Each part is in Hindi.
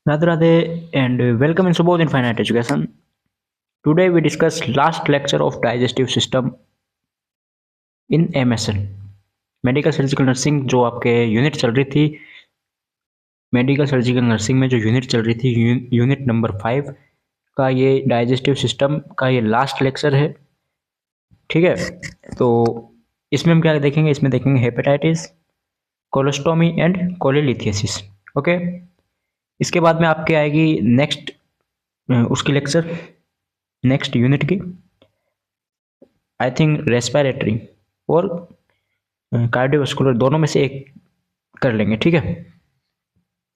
Radhe Radhe and welcome in Subodh Infinite Education. Today we discuss last lecture of digestive system in MSN medical surgical nursing जो आपके यूनिट चल रही थी। मेडिकल सर्जिकल नर्सिंग में जो यूनिट चल रही थी यूनिट नंबर 5 का ये डाइजेस्टिव सिस्टम का ये लास्ट लेक्चर है। ठीक है, तो इसमें हम क्या देखेंगे? इसमें देखेंगे हेपेटाइटिस, कोलोस्टोमी एंड कोलिलिथियसिस। ओके, इसके बाद में आपके आएगी नेक्स्ट उसकी लेक्चर नेक्स्ट यूनिट की आई थिंक रेस्पिरेटरी और कार्डियोवास्कुलर, दोनों में से एक कर लेंगे। ठीक है,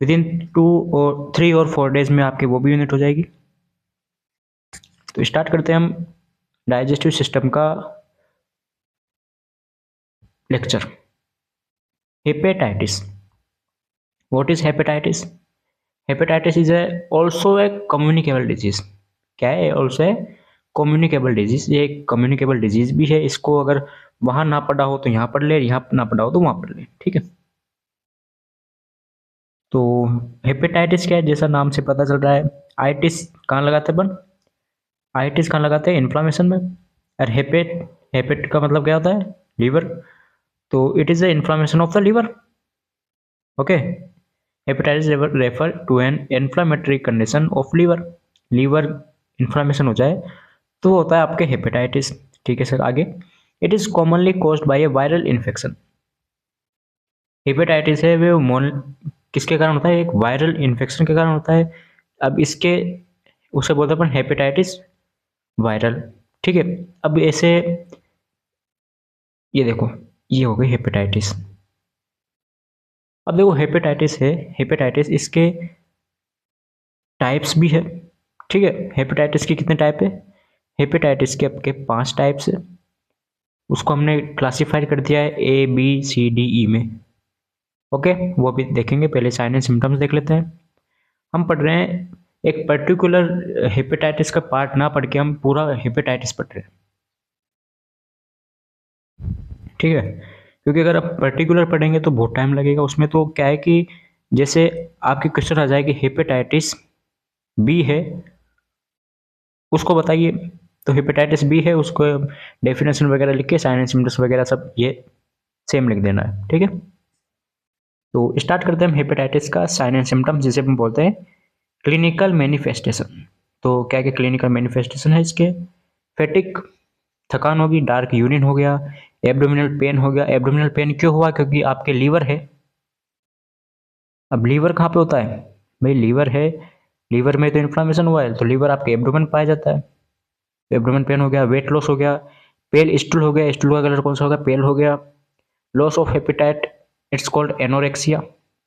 विद इन 3 और 4 डेज में आपकी वो भी यूनिट हो जाएगी। तो स्टार्ट करते हैं हम डाइजेस्टिव सिस्टम का lecture. Hepatitis, what is hepatitis? Hepatitis is also a communicable disease. क्या है? Also a communicable disease. ये एक कम्युनिकेबल डिजीज भी है। इसको अगर वहां ना पढ़ा हो तो यहाँ पढ़ ले, यहाँ ना पढ़ा हो तो वहां पढ़ ले। ठीक है, तो हेपेटाइटिस क्या है? जैसा नाम से पता चल रहा है, आइटिस कहाँ लगाते हैं अपन? आइटिस कहाँ लगाते हैं? इन्फ्लामेशन में। और हेपेट, हेपेट का मतलब क्या होता है? लीवर। तो it is the inflammation of the liver. Okay, hepatitis refer to an inflammatory condition of liver. Liver inflammation हो जाए तो होता है आपके हेपेटाइटिस। ठीक है सर, आगे। It is commonly caused by A viral infection. Hepatitis है वो किसके कारण होता है? एक वायरल इन्फेक्शन के कारण होता है। अब इसके उसे बोलते हैं अपन हेपेटाइटिस वायरल। ठीक है, अब ऐसे ये देखो, ये हो गई हेपेटाइटिस। अब देखो हेपेटाइटिस है, हेपेटाइटिस इसके टाइप्स भी है। ठीक है, हेपेटाइटिस के कितने टाइप है? हेपेटाइटिस के आपके 5 टाइप्स है। उसको हमने क्लासिफाइड कर दिया है ABCDE में। ओके, वो भी देखेंगे। पहले साइन एंड सिम्टम्स देख लेते हैं। हम पढ़ रहे हैं एक पर्टिकुलर हेपेटाइटिस का पार्ट ना पढ़ के हम पूरा हेपेटाइटिस पढ़ रहे हैं। ठीक है, क्योंकि अगर आप पर्टिकुलर पढ़ेंगे तो बहुत टाइम लगेगा उसमें। तो क्या है कि जैसे आपके क्वेश्चन आ जाए कि हेपेटाइटिस बी है, उसको बताइए। तो हेपेटाइटिस बी है, उसको डेफिनेशन वगैरह लिख के साइन एंड सिम्टम्स वगैरह सब ये सेम लिख देना है। ठीक है, तो स्टार्ट करते हैं हम हेपेटाइटिस का साइन एंड सिम्टम्स, जिसे हम बोलते हैं क्लिनिकल मैनिफेस्टेशन। तो क्या क्या क्लिनिकल मैनिफेस्टेशन है इसके? फैटिक, थकान होगी, डार्क यूरिन हो गया, एब्डोमिनल पेन हो गया। एब्डोमिनल पेन क्यों हुआ? क्योंकि आपके लीवर है। अब लीवर कहाँ पे होता है भाई? लीवर है, लीवर में तो इन्फ्लामेशन हुआ है तो लीवर आपके एब्डोमेन पाया जाता है। एब्डोमेन पेन हो गया, वेट लॉस हो गया, पेल स्टूल हो गया। स्टूल का कलर कौन सा होगा? पेल हो गया। Loss of हेपेटाइट, it's called anorexia.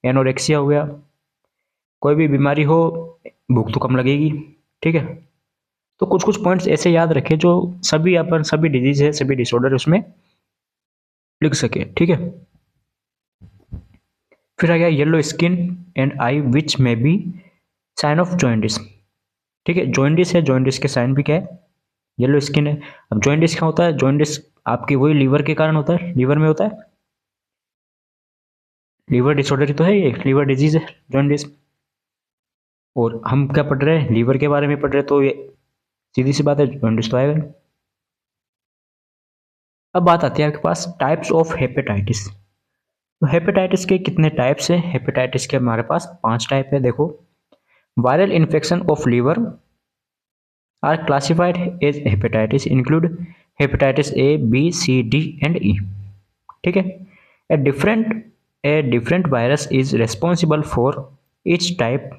Anorexia हो गया। कोई भी बीमारी हो, भूख तो कम लगेगी। ठीक है, तो कुछ कुछ पॉइंट्स ऐसे याद रखें जो सभी अपन सभी डिजीज है, सभी डिसऑर्डर उसमें लिख सके। ठीक है, फिर आ गया येलो स्किन एंड आई विच में बी साइन ऑफ जॉइंटिस। ठीक है, जॉइंटिस है, जॉइंटिस के साइन भी क्या है? येलो स्किन है। अब जॉइंटिस क्या होता है? जॉइंटिस आपकी वही लीवर के कारण होता है, लीवर में होता है। लीवर डिसऑर्डर ही तो है ये, लीवर डिजीज है जॉइंटिस। और हम क्या पढ़ रहे हैं? लीवर के बारे में पढ़ रहे हैं, तो ये सीधी सी बात है, जॉइंटिस तो आएगा। अब बात आती है आपके पास टाइप्स ऑफ हेपेटाइटिस। तो हेपेटाइटिस के कितने टाइप्स हैं? हेपेटाइटिस के हमारे पास 5 टाइप है। देखो, viral infection of liver are classified as hepatitis, include hepatitis A, B, C, D and E। ठीक है, a different virus is responsible for each type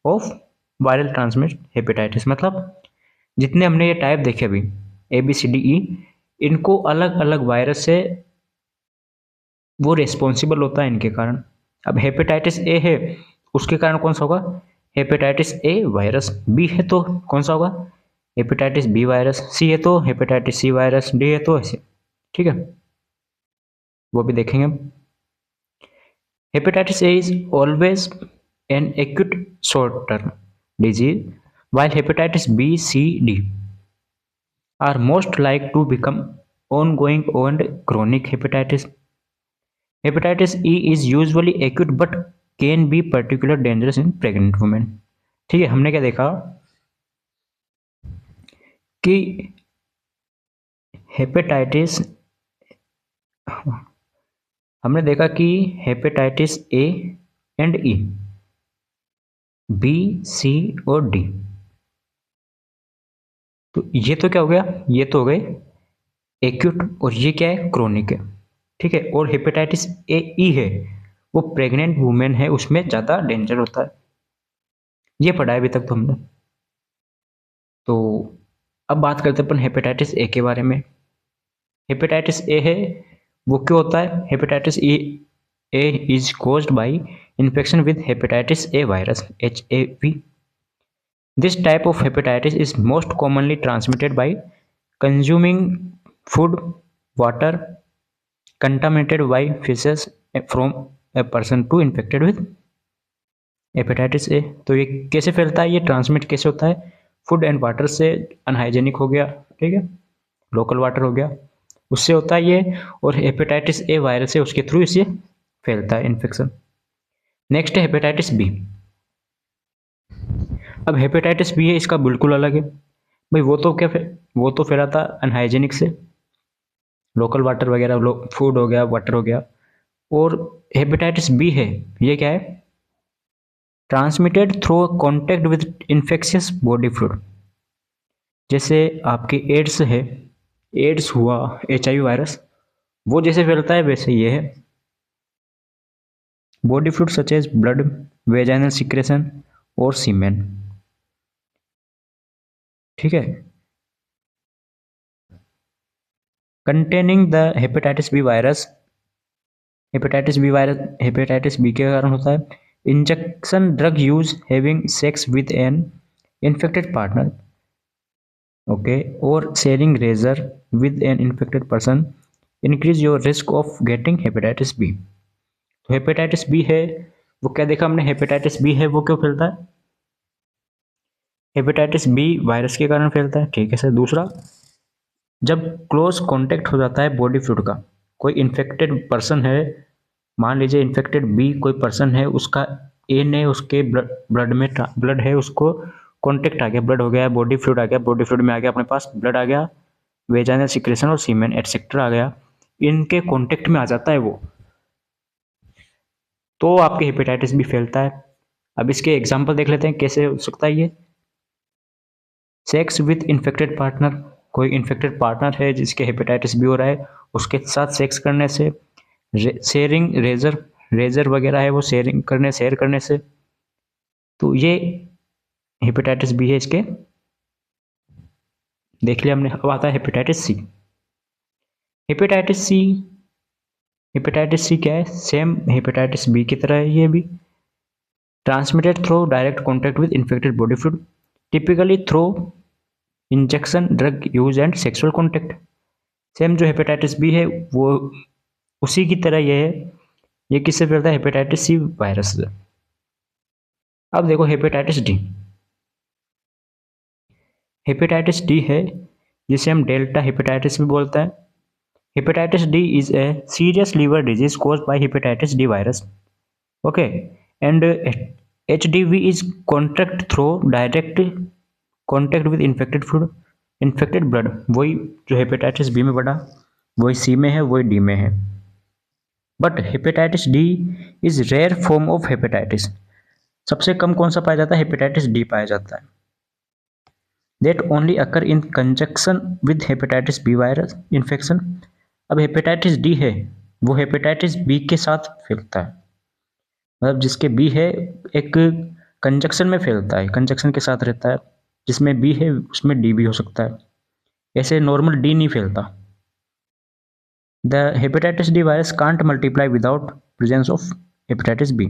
of viral transmit hepatitis. मतलब जितने हमने ये टाइप देखे अभी ABCDE, इनको अलग अलग वायरस से वो रेस्पॉन्सिबल होता है इनके कारण। अब हेपेटाइटिस ए है, उसके कारण कौन सा होगा? Hepatitis A virus. बी है तो कौन सा होगा? Hepatitis B virus. सी है तो हेपेटाइटिस सी वायरस। डी है तो ऐसे। ठीक है, वो भी देखेंगे हम। Hepatitis A is always an acute short term disease, while hepatitis B, C, D are most like to become ongoing and chronic hepatitis. Hepatitis E is usually acute but can be particularly dangerous in pregnant women. ठीक है, हमने क्या देखा कि हेपेटाइटिस हमने देखा कि hepatitis A and E, B, C और डी, तो ये तो क्या हो गया, ये तो हो गए एक्यूट, और ये क्या है, क्रोनिक है। ठीक है, और हेपेटाइटिस ए ई है, वो प्रेग्नेंट वुमेन है, उसमें ज़्यादा डेंजर होता है। ये पढ़ा है अभी तक तो हमने। तो अब बात करते हैं अपन हेपेटाइटिस ए के बारे में। हेपेटाइटिस ए है, वो क्यों होता है, hepatitis A is caused by infection with hepatitis A virus, HAV. This type of hepatitis is most commonly transmitted by consuming food, water contaminated by feces from a person to infected with hepatitis A. तो ये कैसे फैलता है, ये ट्रांसमिट कैसे होता है, फूड एंड वाटर से, अनहाइजेनिक हो गया, ठीक है, लोकल वाटर हो गया, उससे होता है ये, और हेपेटाइटिस ए वायरस है, उसके थ्रू इसे फैलता है इन्फेक्शन। नेक्स्ट है हेपेटाइटिस बी। अब हेपेटाइटिस बी है, इसका बिल्कुल अलग है भाई, वो तो क्या वो तो फैला था अनहाइजेनिक से, लोकल वाटर वगैरह, फूड हो गया, वाटर हो गया। और हेपेटाइटिस बी है, ये क्या है, transmitted through contact with infectious body fluid. जैसे आपके एड्स है, एड्स हुआ, HIV वायरस, वो जैसे फैलता है वैसे ये है। Body fluid such as blood, vaginal secretion और सीमेन। ठीक है, containing the hepatitis B virus. Hepatitis B के कारण होता है injection drug use, having sex with an infected partner, okay, और sharing razor with an infected person increase your risk of getting hepatitis B. तो हेपेटाइटिस बी है, वो क्या देखा हमने, हेपेटाइटिस बी है वो क्यों फैलता है, हेपेटाइटिस बी वायरस के कारण फैलता है, ठीक है सर। दूसरा, जब क्लोज कांटेक्ट हो जाता है बॉडी फ्लूइड का, कोई इन्फेक्टेड पर्सन है, मान लीजिए इन्फेक्टेड बी कोई पर्सन है, उसका ए ने उसके ब्लड में, ब्लड है, उसको कांटेक्ट आ गया, ब्लड हो गया, बॉडी फ्लूइड आ गया, बॉडी फ्लूइड में आ गया अपने पास, ब्लड आ गया, वेजाइनल सिक्रेशन और सीमेन एटसेट्रा आ गया, इनके कांटेक्ट में आ जाता है वो, तो आपके हेपेटाइटिस भी फैलता है। अब इसके एग्जांपल देख लेते हैं कैसे हो सकता है ये। सेक्स विथ इन्फेक्टेड पार्टनर, कोई इन्फेक्टेड पार्टनर है जिसके हेपेटाइटिस बी हो रहा है, उसके साथ सेक्स करने से, शेयरिंग रेजर वगैरह है वो शेयर करने से, तो ये हेपेटाइटिस बी है इसके, देख लिया हमने। अब आता है hepatitis C. Hepatitis C, hepatitis C क्या है, सेम हेपेटाइटिस बी की तरह है, ये भी transmitted through direct contact with infected body fluid, typically through injection drug use and sexual contact. Same जो हेपेटाइटिस बी है वो उसी की तरह ये है, ये किससे फैलता है, हेपेटाइटिस सी वायरस से। अब देखो हेपेटाइटिस डी। हेपेटाइटिस डी है, जिसे हम डेल्टा हेपेटाइटिस भी बोलते हैं। Hepatitis D is a serious liver disease caused by hepatitis D virus, okay, and HDV is contract through direct contact with infected food, infected blood. वही जो हेपेटाइटिस बी में बढ़ा, वही सी में है, वही डी में है। But hepatitis D is rare form of hepatitis. सबसे कम कौन सा पाया जाता है, हेपेटाइटिस डी पाया जाता है। That only occur in conjunction with hepatitis B virus infection. अब हेपेटाइटिस डी है, वो हेपेटाइटिस बी के साथ फैलता है, मतलब जिसके बी है एक कंजक्शन में फैलता है, कंजक्शन के साथ रहता है, जिसमें बी है उसमें डी भी हो सकता है, ऐसे नॉर्मल डी नहीं फैलता। The hepatitis D virus can't multiply without presence of hepatitis B.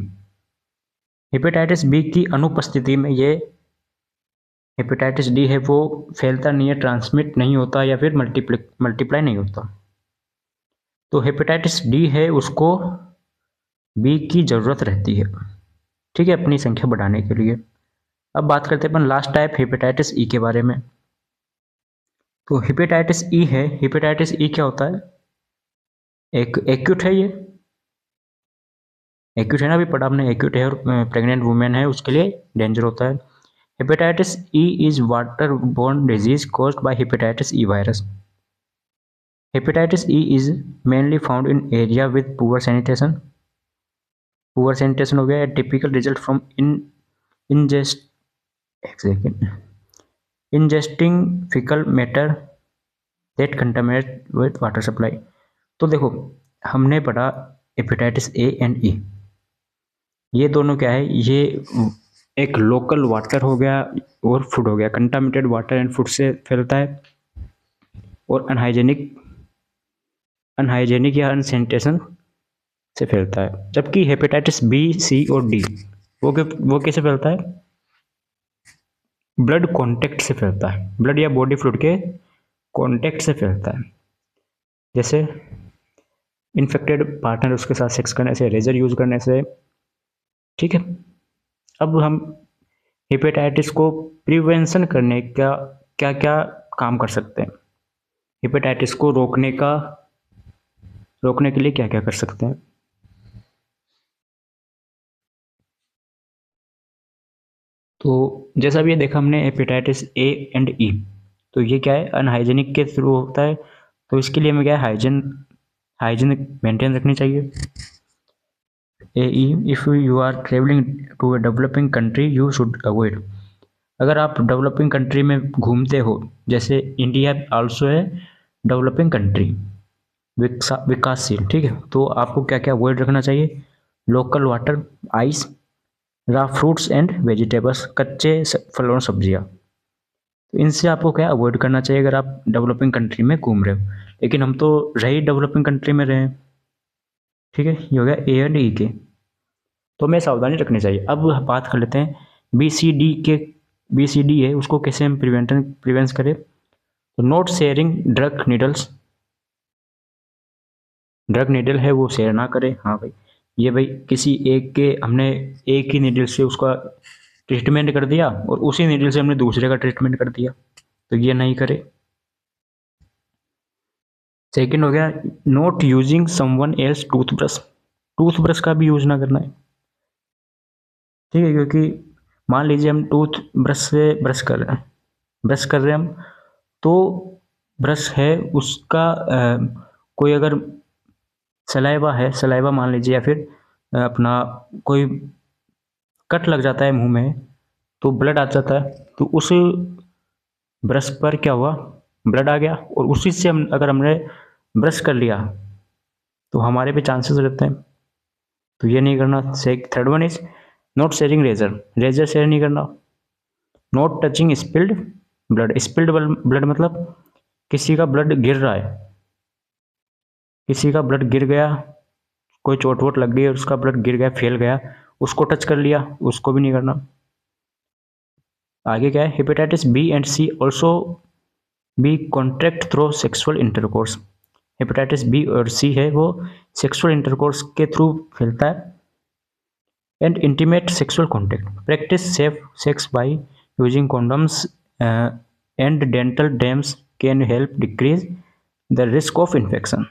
Hepatitis B की अनुपस्थिति में ये हेपेटाइटिस डी है वो फैलता नहीं है, ट्रांसमिट नहीं होता, या फिर मल्टीप्लाई नहीं होता। तो हेपेटाइटिस डी है उसको बी की ज़रूरत रहती है, ठीक है, अपनी संख्या बढ़ाने के लिए। अब बात करते हैं अपन लास्ट टाइप हेपेटाइटिस ई के बारे में। तो हेपेटाइटिस ई है, हेपेटाइटिस ई क्या होता है, एक एक्यूट है, ये एक्यूट है ना, अभी पढ़ा हमने, एक्यूट है और प्रेग्नेंट वुमेन है उसके लिए डेंजर होता है। Hepatitis E is water borne disease caused by hepatitis E virus. Hepatitis E is mainly found in area with poor sanitation. Poor sanitation हो गया. Typical result from ingest एक second ingesting fecal matter that contaminate with water supply. तो देखो हमने पढ़ा हेपेटाइटिस ए एंड ई. ये दोनों क्या है, ये एक लोकल वाटर हो गया और फूड हो गया. कंटामिनेटेड वाटर एंड फूड से फैलता है और अनहाइजेनिक या अनसैनिटेशन से फैलता है. जबकि हेपेटाइटिस बी सी और डी वो कैसे फैलता है, ब्लड कांटेक्ट से फैलता है. ब्लड या बॉडी फ्लूइड के कांटेक्ट से फैलता है. जैसे इन्फेक्टेड पार्टनर उसके साथ सेक्स करने से, रेजर यूज करने से. ठीक है. अब हम हेपेटाइटिस को प्रिवेंशन करने का क्या क्या काम कर सकते हैं, हेपेटाइटिस को रोकने के लिए क्या क्या कर सकते हैं. तो जैसा भी ये देखा हमने हेपेटाइटिस ए एंड ई, तो ये क्या है, अनहाइजेनिक के थ्रू होता है. तो इसके लिए हमें क्या है, हाइजीन मेंटेन रखनी चाहिए. A E, if you are travelling to a developing country you should avoid. अगर आप डेवलपिंग कंट्री में घूमते हो, जैसे इंडिया आल्सो है डेवलपिंग कंट्री, विकासशील. ठीक है. तो आपको क्या क्या अवॉइड रखना चाहिए, local water, ice, raw fruits and vegetables, कच्चे फल और सब्जियाँ. तो इनसे आपको क्या अवॉइड करना चाहिए अगर आप डेवलपिंग कंट्री में घूम रहे हो. लेकिन हम तो रहे डेवलपिंग कंट्री में रहे. ठीक है. ये हो गया ए एंड ई के, तो हमें सावधानी रखनी चाहिए. अब बात कर लेते हैं बी सी डी है, उसको कैसे हम प्रिवेंस करें. तो नॉट शेयरिंग ड्रग नीडल है वो शेयर ना करें. हाँ भाई, ये भाई किसी हमने एक ही नीडल से उसका ट्रीटमेंट कर दिया और उसी नीडल से हमने दूसरे का ट्रीटमेंट कर दिया, तो ये नहीं करे. सेकंड हो गया not using someone else toothbrush का भी यूज ना करना है. ठीक है. क्योंकि मान लीजिए हम टूथब्रश से ब्रश कर रहे हैं हम, तो ब्रश है उसका कोई अगर सलाइवा मान लीजिए, या फिर अपना कोई कट लग जाता है मुंह में, तो ब्लड आ जाता है. तो उस ब्रश पर क्या हुआ, ब्लड आ गया, और उसी से अगर हमने ब्रश कर लिया तो हमारे पे चांसेस रहते हैं. तो ये नहीं करना. Third one is not sharing razor share नहीं करना. नॉट टचिंग स्पिल्ड ब्लड मतलब किसी का ब्लड गिर रहा है, किसी का ब्लड गिर गया, कोई चोट वोट लग गई और उसका ब्लड गिर गया, फैल गया, उसको टच कर लिया, उसको भी नहीं करना. आगे क्या है, hepatitis B and C also be contract through sexual intercourse. Hepatitis B और सी है वो सेक्सुअल इंटरकोर्स के थ्रू फैलता है. And intimate sexual contact. Practice safe sex by using condoms and dental dams can help decrease the risk of infection.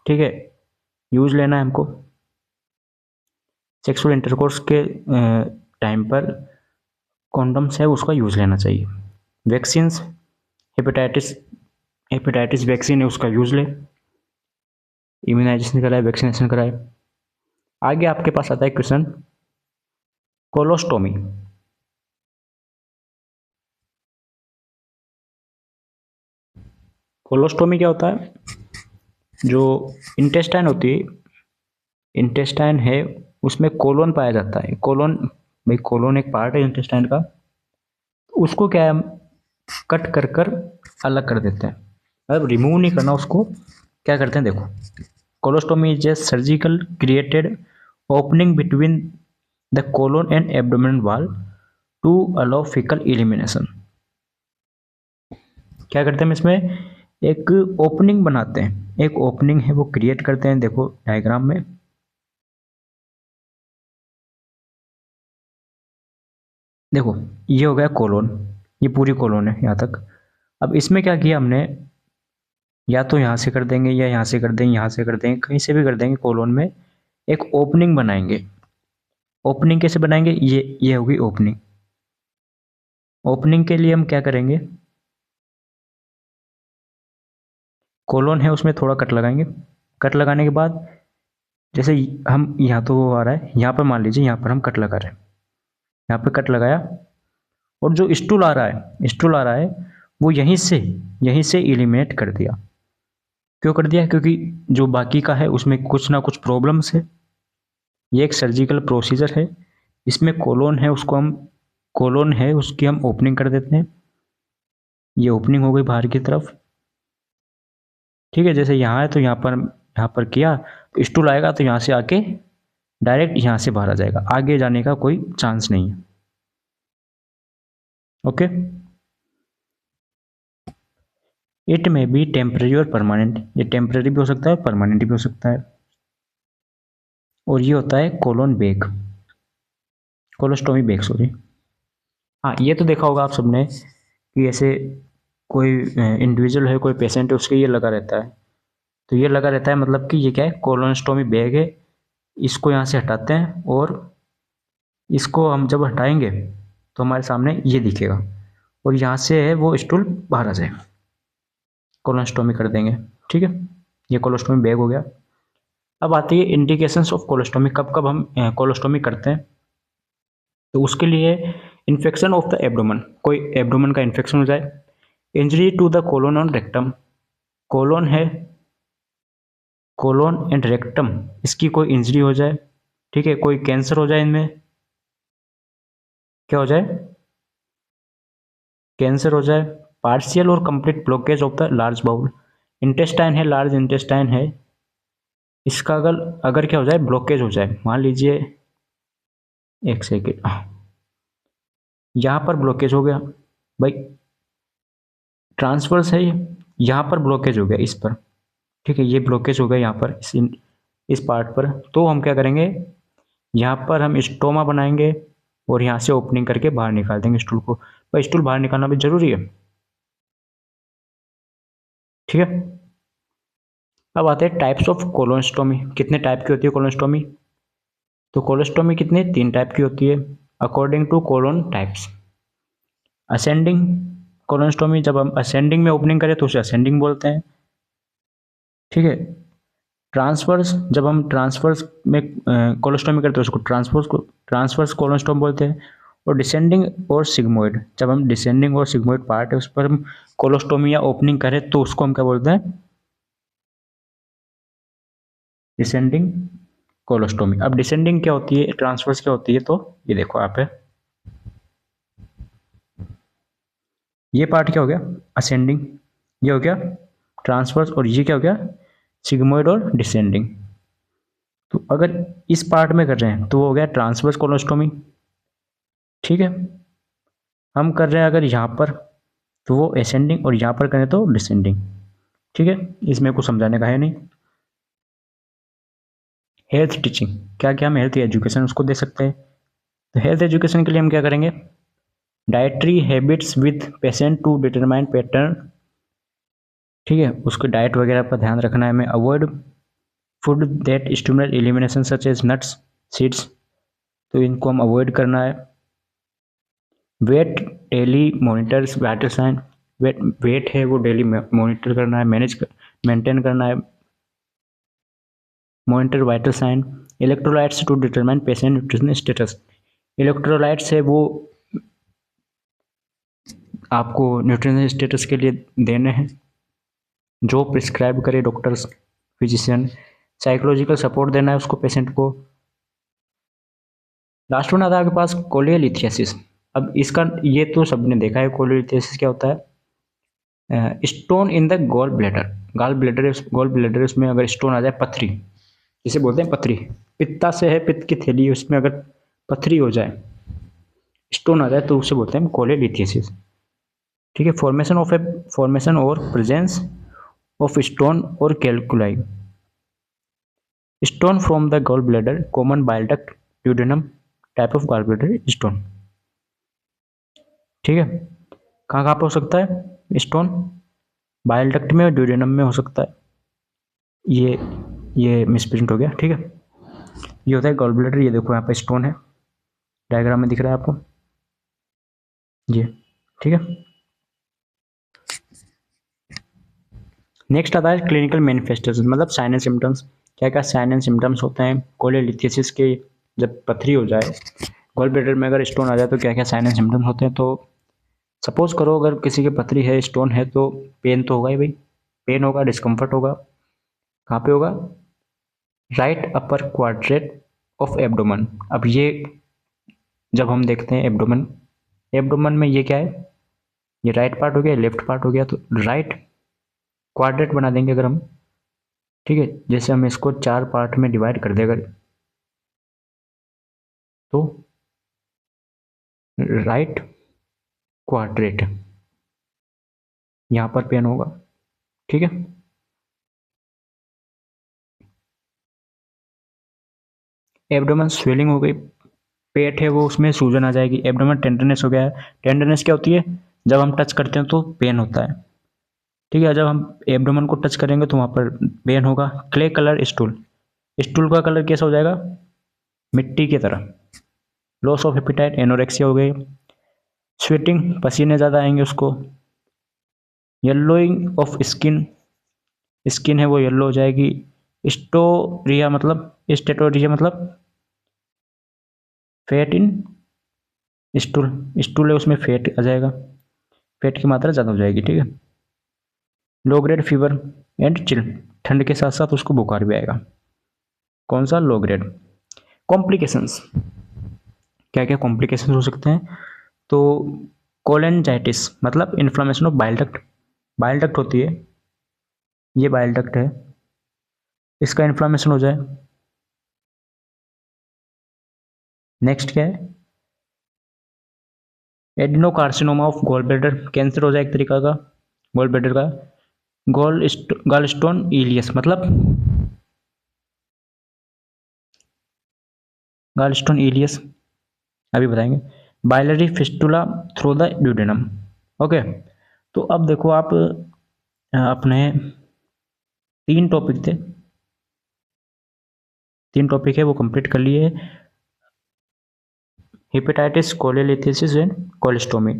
ठीक है. यूज लेना है हमको. सेक्सुअल इंटरकोर्स के टाइम पर कॉन्डम्स है उसका यूज लेना चाहिए. वैक्सीन्स, हेपेटाइटिस वैक्सीन है उसका यूज ले, इम्यूनाइजेशन कराए, वैक्सीनेशन कराए. आगे आपके पास आता है क्वेश्चन कोलोस्टोमी. कोलोस्टोमी क्या होता है, जो इंटेस्टाइन होती है, इंटेस्टाइन है उसमें कोलोन पाया जाता है. कोलोन एक पार्ट है इंटेस्टाइन का. उसको क्या है, हम कट कर अलग कर देते हैं. अब रिमूव नहीं करना उसको, क्या करते हैं देखो. Colostomy is a surgical created opening between the colon and abdominal wall to allow faecal elimination. क्या करते हैं हम इसमें एक ओपनिंग बनाते हैं, एक ओपनिंग है वो क्रिएट करते हैं. देखो डायग्राम में देखो, ये हो गया कोलोन, ये पूरी कोलोन है यहाँ तक. अब इसमें क्या किया हमने, या तो यहाँ से कर देंगे या यहाँ से कर देंगे, यहाँ से कर देंगे, कहीं से भी कर देंगे. कोलोन में एक ओपनिंग बनाएंगे. ओपनिंग कैसे बनाएंगे, ये होगी ओपनिंग. ओपनिंग के लिए हम क्या करेंगे, कोलोन है उसमें थोड़ा कट लगाएंगे। कट लगाने के बाद जैसे हम यहाँ तो वो आ रहा है, यहाँ पर मान लीजिए यहाँ पर हम कट लगा रहे हैं, यहाँ पे कट लगाया, और जो स्टूल आ रहा है, स्टूल आ रहा है वो यहीं से एलिमिनेट कर दिया। क्यों कर दिया? क्योंकि जो बाकी का है उसमें कुछ ना कुछ प्रॉब्लम्स है। ये एक सर्जिकल प्रोसीजर है, इसमें कोलोन है उसको हम, कोलोन है उसकी हम ओपनिंग कर देते हैं। ये ओपनिंग हो गई बाहर की तरफ, ठीक है। जैसे यहाँ है तो यहाँ पर किया तो स्टूल आएगा तो यहाँ से आके डायरेक्ट यहाँ से बाहर आ जाएगा, आगे जाने का कोई चांस नहीं है। ओके, इट में बी टेम्परेरी और परमानेंट। ये टेम्परेरी भी हो सकता है, परमानेंट भी हो सकता है। और ये होता है colon bag, colostomy bag, sorry. हाँ, ये तो देखा होगा आप सबने कि ऐसे कोई इंडिविजुअल है, कोई पेशेंट है, उसके ये लगा रहता है। तो ये लगा रहता है मतलब कि ये क्या है, कोलोनस्टोमी बैग है। इसको यहाँ से हटाते हैं और इसको हम जब हटाएंगे तो हमारे सामने ये दिखेगा, और यहाँ से है वो स्टूल बाहर आ जाएगा, कोलोनस्टोमी कर देंगे। ठीक है, ये कोलोस्टोमी बैग हो गया। अब आती है इंडिकेशंस ऑफ कोलोस्टोमी, कब कब हम कोलोस्टोमी करते हैं। तो उसके लिए इन्फेक्शन ऑफ द एब्डोमेन, कोई एब्डोमेन का इन्फेक्शन हो जाए, इंजरी टू द कोलोन और रेक्टम, कोलोन है, कोलोन एंड रेक्टम, इसकी कोई इंजरी हो जाए, ठीक है, कोई कैंसर हो जाए, इनमें क्या हो जाए, कैंसर हो जाए, पार्शियल और complete blockage of the large bowel, intestine है, लार्ज इंटेस्टाइन है, इसका अगर अगर क्या हो जाए, ब्लॉकेज हो जाए, मान लीजिए, एक सेकेंड, यहाँ पर ब्लॉकेज हो गया भाई, ट्रांसवर्स है ये, यहाँ पर ब्लॉकेज हो गया इस पर, ठीक है, ये ब्लॉकेज हो गया यहाँ पर इस पार्ट पर। तो हम क्या करेंगे, यहाँ पर हम स्टोमा बनाएंगे और यहाँ से ओपनिंग करके बाहर निकाल देंगे स्टूल को। भाई स्टूल बाहर निकालना भी जरूरी है, ठीक है। अब आते हैं टाइप्स ऑफ कोलोनस्टोमी, कितने टाइप की होती है कोलोनस्टोमी। तो कोलोस्टोमी कितने, 3 टाइप की होती है according to colon types. Ascending colostomy, जब हम असेंडिंग में ओपनिंग करें तो उसे असेंडिंग बोलते हैं, ठीक है। ट्रांसवर्स, जब हम ट्रांसवर्स में कोलोस्टोमी करते हैं उसको ट्रांसवर्स कोलोस्टोम बोलते हैं। और डिसेंडिंग और सिग्मोइड, जब हम डिसेंडिंग और सिग्मोइड पार्ट है उस पर हम कोलोस्टोमी या ओपनिंग करें तो उसको हम क्या बोलते हैं, डिसेंडिंग कोलोस्टोमी। अब डिसेंडिंग क्या होती है, ट्रांसवर्स क्या होती है, तो ये देखो आप है, ये पार्ट क्या हो गया, असेंडिंग, ये हो गया ट्रांसवर्स, और ये क्या हो गया, सिग्मोइड और डिसेंडिंग। तो अगर इस पार्ट में कर रहे हैं तो वो हो गया ट्रांसवर्स कोलोस्टोमी, ठीक है। हम कर रहे हैं अगर यहाँ पर तो वो असेंडिंग, और यहाँ पर करें तो डिसेंडिंग, ठीक है। इसमें कुछ समझाने का है नहीं। हेल्थ टीचिंग, क्या क्या हम हेल्थ एजुकेशन उसको दे सकते हैं। तो हेल्थ एजुकेशन के लिए हम क्या करेंगे, dietary habits with patient to determine pattern, ठीक है, उसके डाइट वगैरह पर ध्यान रखना है हमें। Avoid food that stimulate elimination such as nuts seeds, तो इनको हम अवॉइड करना है। Weight daily monitors vital sign, weight है वो डेली मॉनिटर करना है, मेंटेन करना है, monitor vital sign. Electrolytes to determine patient nutrition status, electrolytes है वो आपको न्यूट्रिशन स्टेटस के लिए देने हैं, जो प्रिस्क्राइब करे डॉक्टर्स फिजिशियन। साइकोलॉजिकल सपोर्ट देना है उसको, पेशेंट को। लास्ट वन आता है आपके पास कोलियोलिथेसिस। अब इसका ये तो सबने देखा है, कोलियोलिथेसिस क्या होता है, stone in the gall bladder, gall bladder उसमें अगर स्टोन आ जाए, पथरी जिसे बोलते हैं, पथरी, पित्ता से है, पित्त की थैली, उसमें अगर पथरी हो जाए, स्टोन आ जाए, तो उसे बोलते हैं कोलियोलिथेसिस, ठीक है। फॉर्मेशन और प्रेजेंस ऑफ स्टोन और calculi, stone from the gall bladder, common bile duct, duodenum type of gall bladder stone, ठीक है। कहाँ कहाँ पे हो सकता है स्टोन, बाइल डक्ट में और ड्यूडेनम में हो सकता है। ये मिसप्रिंट हो गया, ठीक है। ये होता है गॉल ब्लैडर, ये देखो यहाँ पे स्टोन है, डायग्राम में दिख रहा है आपको, ये ठीक है। नेक्स्ट आता है क्लिनिकल मैनिफेस्टेशन, मतलब साइन एंड सिम्टम्स। क्या क्या साइन एंड सिम्टम्स होते हैं कोलेलिथियोसिस के, जब पथरी हो जाए, गॉल ब्लैडर में अगर स्टोन आ जाए तो क्या क्या साइन एंड सिम्टम्स होते हैं। तो सपोज करो अगर किसी की पथरी है, स्टोन है, तो पेन तो होगा ही भाई, पेन होगा, डिस्कम्फर्ट होगा। कहाँ पे होगा? Right upper quadrant of abdomen. अब ये जब हम देखते हैं एब्डोमन, एब्डोमन में ये क्या है, ये राइट पार्ट हो गया, लेफ्ट पार्ट हो गया, तो राइट क्वाड्रेंट बना देंगे अगर हम। ठीक है, जैसे हम इसको 4 पार्ट में डिवाइड कर दे अगर, तो राइट क्वाड्रेंट, यहाँ पर पेन होगा। ठीक है, एब्डोमेन स्वेलिंग हो गई, पेट है वो उसमें सूजन आ जाएगी। एब्डोमेन टेंडरनेस हो गया है, टेंडरनेस क्या होती है, जब हम टच करते हैं तो पेन होता है। ठीक है, जब हम एब्डोमेन को टच करेंगे तो वहाँ पर पेन होगा। क्ले कलर स्टूल, स्टूल का कलर कैसा हो जाएगा, मिट्टी की तरह। लॉस ऑफ एपिटाइट, एनोरेक्सिया हो गई। स्वेटिंग, पसीने ज़्यादा आएंगे उसको। येलोइंग ऑफ स्किन, स्किन है वो येलो हो जाएगी। स्टोरिया मतलब, स्टेटोरिया मतलब फैट इन स्टूल, स्टूल है उसमें फैट आ जाएगा, फैट की मात्रा ज़्यादा हो जाएगी। ठीक है, low grade fever and chill, ठंड के साथ साथ उसको बुखार भी आएगा। कौन सा? Low grade. कॉम्प्लिकेशंस, क्या क्या कॉम्प्लिकेशंस हो सकते हैं, तो कोलेंजाइटिस मतलब inflammation of bile duct, bile duct होती है, ये बाइल डक्ट है, इसका इन्फ्लामेशन हो जाए। नेक्स्ट क्या है, adenocarcinoma of gall bladder, cancer हो जाए एक तरीका का गॉल ब्लैडर का। गॉल स्टोन इलियस मतलब गॉल स्टोन इलियस, अभी बताएंगे। Biliary fistula through the duodenum. Okay, तो अब देखो आप अपने 3 टॉपिक थे, 3 टॉपिक है वो कंप्लीट कर लिए। Hepatitis, cholelithiasis and colostomy.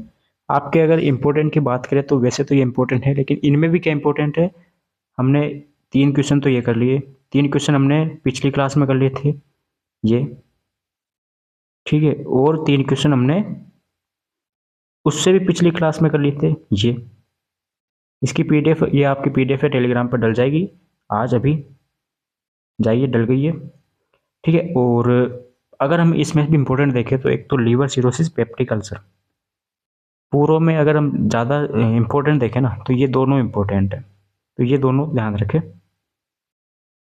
आपके अगर इम्पोर्टेंट की बात करें तो वैसे तो ये इम्पोर्टेंट है, लेकिन इनमें भी क्या इम्पोर्टेंट है, हमने 3 क्वेश्चन तो ये कर लिए, 3 क्वेश्चन हमने पिछली क्लास में कर लिए थे ये। ठीक है, और 3 क्वेश्चन हमने उससे भी पिछली क्लास में कर लिए थे ये। इसकी पीडीएफ, ये आपकी पीडीएफ है, टेलीग्राम पर डल जाएगी आज, अभी जाइए, डल गई है। ठीक है, और अगर हम इसमें भी इम्पोर्टेंट देखें तो एक तो लीवर सिरोसिस, पेप्टिक अल्सर, पूर्व में अगर हम ज़्यादा इम्पोर्टेंट देखें ना तो ये दोनों इम्पोर्टेंट है, तो ये दोनों ध्यान रखें।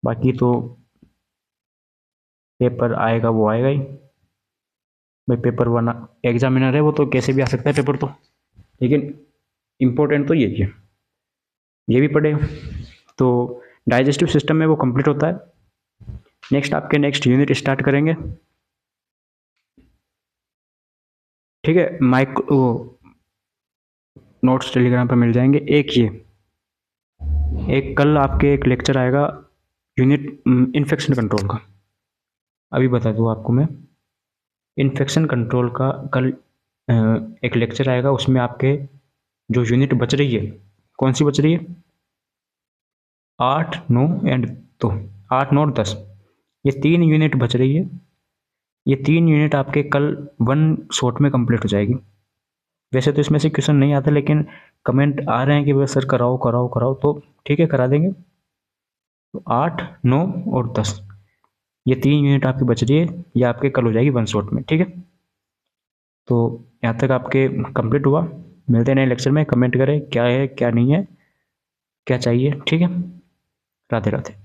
बाकी तो पेपर आएगा वो आएगा ही भाई, पेपर वरना एग्जामिनर है वो तो कैसे भी आ सकता है पेपर तो, लेकिन इम्पोर्टेंट तो यही है, ये भी पढ़े। तो डाइजेस्टिव सिस्टम में वो कंप्लीट होता है। नेक्स्ट आपके नेक्स्ट यूनिट स्टार्ट करेंगे। ठीक है, माइक्रो नोट्स टेलीग्राम पर मिल जाएंगे। एक ये, एक कल आपके एक लेक्चर आएगा यूनिट इन्फेक्शन कंट्रोल का, अभी बता दूँ आपको मैं। इन्फेक्शन कंट्रोल का कल एक लेक्चर आएगा, उसमें आपके जो यूनिट बच रही है, कौन सी बच रही है, 8, 9 एंड 2, 8, 9 और 10, ये 3 यूनिट बच रही है। ये 3 यूनिट आपके कल 1 शॉट में कंप्लीट हो जाएगी। वैसे तो इसमें से क्वेश्चन नहीं आता, लेकिन कमेंट आ रहे हैं कि भाई सर कराओ कराओ कराओ, तो ठीक है करा देंगे। तो 8, 9 और 10, ये 3 यूनिट आपकी बच रही है, ये आपके कल हो जाएगी 1 शॉट में। ठीक है, तो यहाँ तक आपके कंप्लीट हुआ। मिलते हैं नए लेक्चर में, कमेंट करें क्या है क्या नहीं है, क्या चाहिए। ठीक है, राधे राधे।